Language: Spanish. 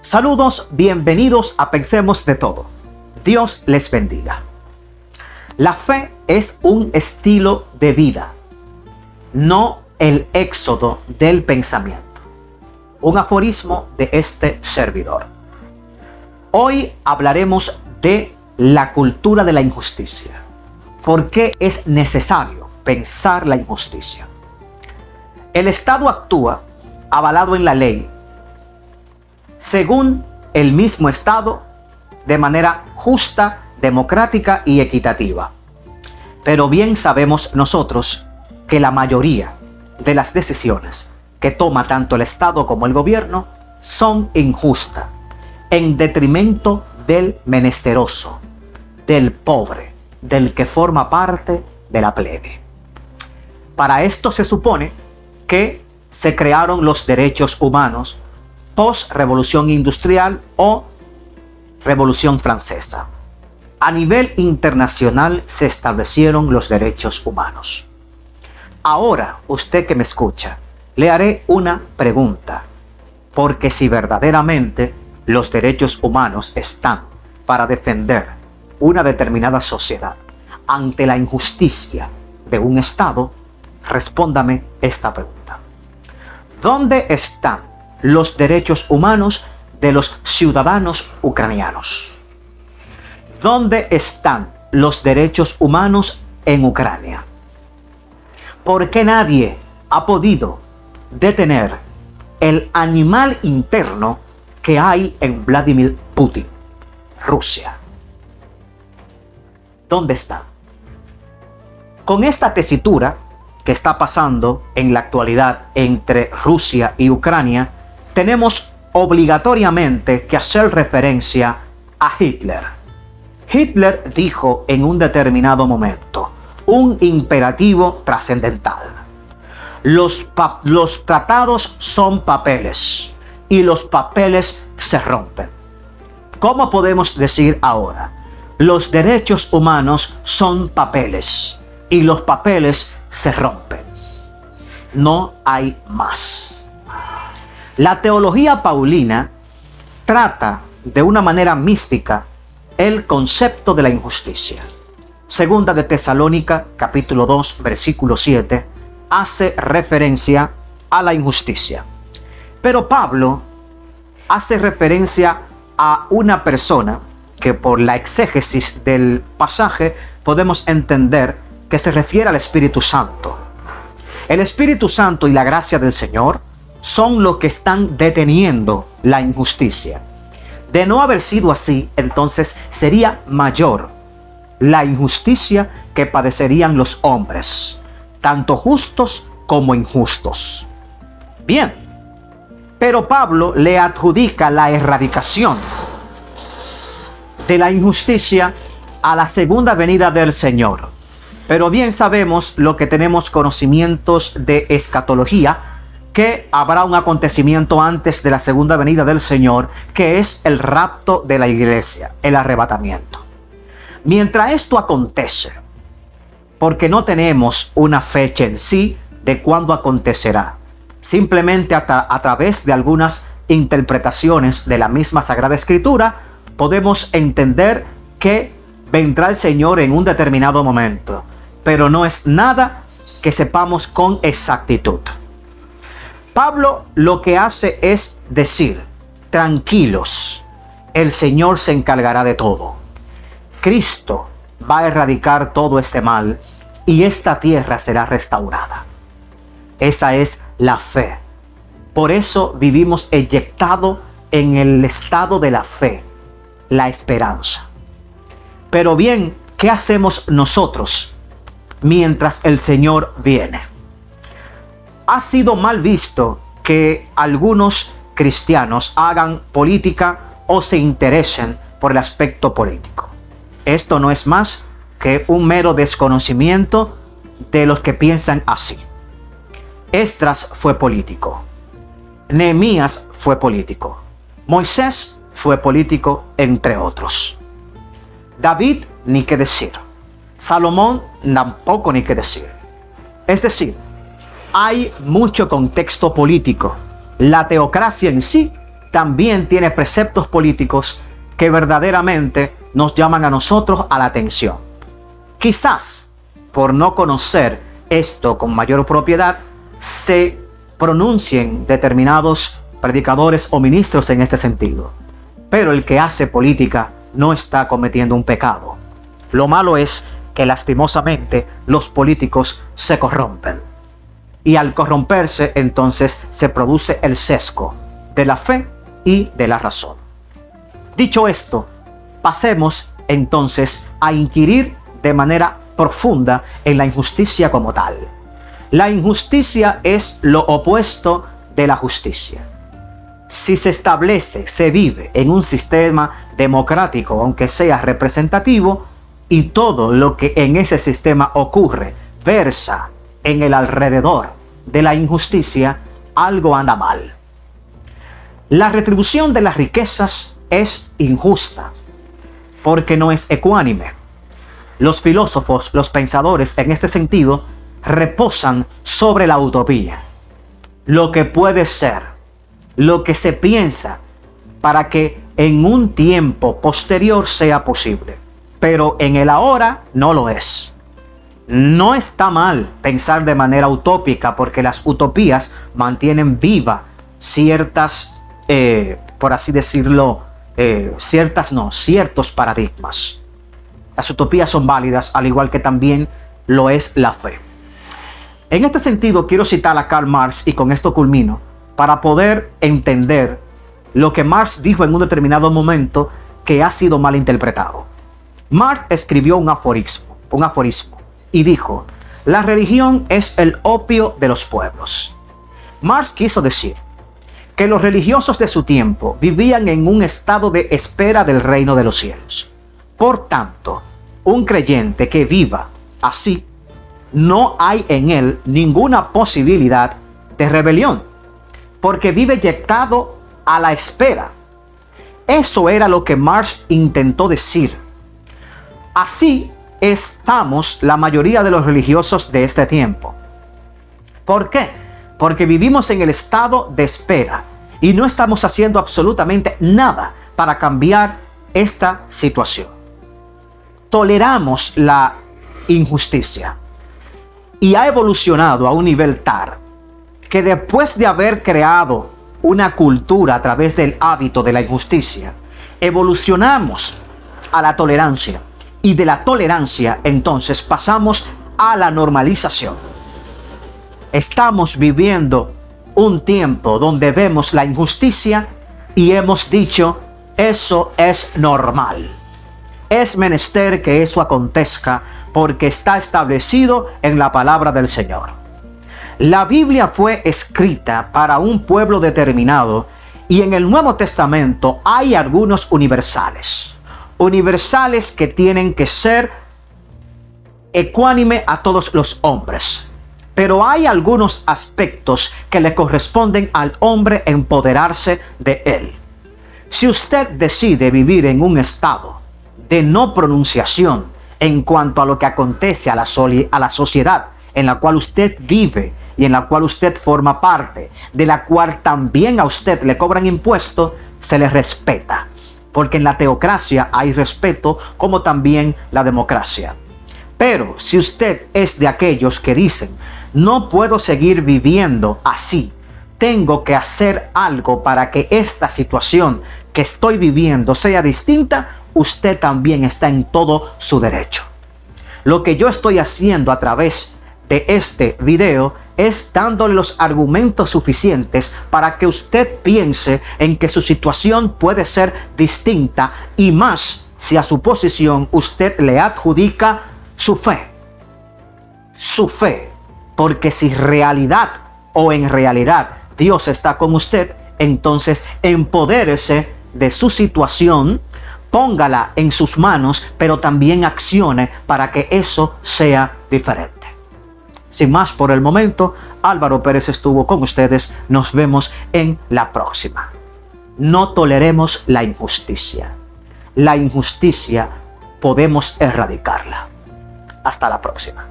Saludos, bienvenidos a Pensemos de Todo. Dios les bendiga. La fe es un estilo de vida, no el éxodo del pensamiento. Un aforismo de este servidor. Hoy hablaremos de la cultura de la injusticia. ¿Por qué es necesario pensar la injusticia? El Estado actúa avalado en la ley, según el mismo Estado, de manera justa, democrática y equitativa. Pero bien sabemos nosotros que la mayoría de las decisiones que toma tanto el Estado como el gobierno son injustas, en detrimento del menesteroso, del pobre, del que forma parte de la plebe. Para esto se supone que se crearon los derechos humanos post-revolución industrial o revolución francesa. A nivel internacional se establecieron los derechos humanos. Ahora, usted que me escucha, le haré una pregunta, porque si verdaderamente los derechos humanos están para defender una determinada sociedad ante la injusticia de un Estado, respóndame esta pregunta. ¿Dónde están los derechos humanos de los ciudadanos ucranianos? ¿Dónde están los derechos humanos en Ucrania? ¿Por qué nadie ha podido detener el animal interno que hay en Vladimir Putin, Rusia? ¿Dónde está? Con esta tesitura que está pasando en la actualidad entre Rusia y Ucrania, tenemos obligatoriamente que hacer referencia a Hitler. Hitler dijo en un determinado momento un imperativo trascendental: los tratados son papeles y los papeles se rompen. ¿Cómo podemos decir ahora? Los derechos humanos son papeles y los papeles se rompen. No hay más. La teología paulina trata de una manera mística el concepto de la injusticia. Segunda de Tesalónica, capítulo 2, versículo 7, hace referencia a la injusticia. Pero Pablo hace referencia a una persona que por la exégesis del pasaje podemos entender que se refiere al Espíritu Santo. El Espíritu Santo y la gracia del Señor son los que están deteniendo la injusticia. De no haber sido así, entonces sería mayor la injusticia que padecerían los hombres, tanto justos como injustos. Bien, pero Pablo le adjudica la erradicación de la injusticia a la segunda venida del Señor. Pero bien sabemos, lo que tenemos conocimientos de escatología, que habrá un acontecimiento antes de la segunda venida del Señor, que es el rapto de la iglesia, el arrebatamiento. Mientras esto acontece, porque no tenemos una fecha en sí de cuándo acontecerá, simplemente a través de algunas interpretaciones de la misma Sagrada Escritura, podemos entender que vendrá el Señor en un determinado momento, pero no es nada que sepamos con exactitud. Pablo lo que hace es decir: tranquilos, el Señor se encargará de todo. Cristo va a erradicar todo este mal y esta tierra será restaurada. Esa es la fe. Por eso vivimos eyectados en el estado de la fe, la esperanza. Pero bien, ¿qué hacemos nosotros mientras el Señor viene? Ha sido mal visto que algunos cristianos hagan política o se interesen por el aspecto político. Esto no es más que un mero desconocimiento de los que piensan así. Esdras fue político. Nehemías fue político. Moisés fue político, entre otros. David, ni qué decir. Salomón, tampoco ni qué decir. Es decir, hay mucho contexto político. La teocracia en sí también tiene preceptos políticos que verdaderamente nos llaman a nosotros a la atención. Quizás, por no conocer esto con mayor propiedad, se pronuncien determinados predicadores o ministros en este sentido. Pero el que hace política no está cometiendo un pecado. Lo malo es que lastimosamente los políticos se corrompen. Y al corromperse, entonces se produce el sesgo de la fe y de la razón. Dicho esto, pasemos entonces a inquirir de manera profunda en la injusticia como tal. La injusticia es lo opuesto de la justicia. Si se establece, se vive en un sistema democrático, aunque sea representativo, y todo lo que en ese sistema ocurre versa en el alrededor de la injusticia, algo anda mal. La retribución de las riquezas es injusta, porque no es ecuánime. Los filósofos, los pensadores en este sentido, reposan sobre la utopía, lo que puede ser, lo que se piensa, para que en un tiempo posterior sea posible. Pero en el ahora no lo es. No está mal pensar de manera utópica, porque las utopías mantienen viva ciertas, por así decirlo, ciertos paradigmas. Las utopías son válidas, al igual que también lo es la fe. En este sentido, quiero citar a Karl Marx, y con esto culmino, para poder entender lo que Marx dijo en un determinado momento que ha sido mal interpretado. Marx escribió un aforismo, y dijo: la religión es el opio de los pueblos. Marx quiso decir que los religiosos de su tiempo vivían en un estado de espera del reino de los cielos. Por tanto, un creyente que viva así, no hay en él ninguna posibilidad de rebelión, porque vive inyectado a la espera. Eso era lo que Marx intentó decir. Así estamos la mayoría de los religiosos de este tiempo. ¿Por qué? Porque vivimos en el estado de espera y no estamos haciendo absolutamente nada para cambiar esta situación. Toleramos la injusticia y ha evolucionado a un nivel tal que después de haber creado una cultura a través del hábito de la injusticia, evolucionamos a la tolerancia. Y de la tolerancia, entonces, pasamos a la normalización. Estamos viviendo un tiempo donde vemos la injusticia y hemos dicho: eso es normal. Es menester que eso acontezca porque está establecido en la palabra del Señor. La Biblia fue escrita para un pueblo determinado, y en el Nuevo Testamento hay algunos universales que tienen que ser ecuánime a todos los hombres. Pero hay algunos aspectos que le corresponden al hombre empoderarse de él. Si usted decide vivir en un estado de no pronunciación en cuanto a lo que acontece a la sociedad en la cual usted vive y en la cual usted forma parte, de la cual también a usted le cobran impuestos, se le respeta. Porque en la teocracia hay respeto, como también la democracia. Pero si usted es de aquellos que dicen: no puedo seguir viviendo así, tengo que hacer algo para que esta situación que estoy viviendo sea distinta, usted también está en todo su derecho. Lo que yo estoy haciendo a través de este video es dándole los argumentos suficientes para que usted piense en que su situación puede ser distinta, y más si a su posición usted le adjudica su fe. Su fe, porque si realidad o en realidad Dios está con usted, entonces empodérese de su situación, póngala en sus manos, pero también accione para que eso sea diferente. Sin más por el momento, Álvaro Pérez estuvo con ustedes. Nos vemos en la próxima. No toleremos la injusticia. La injusticia podemos erradicarla. Hasta la próxima.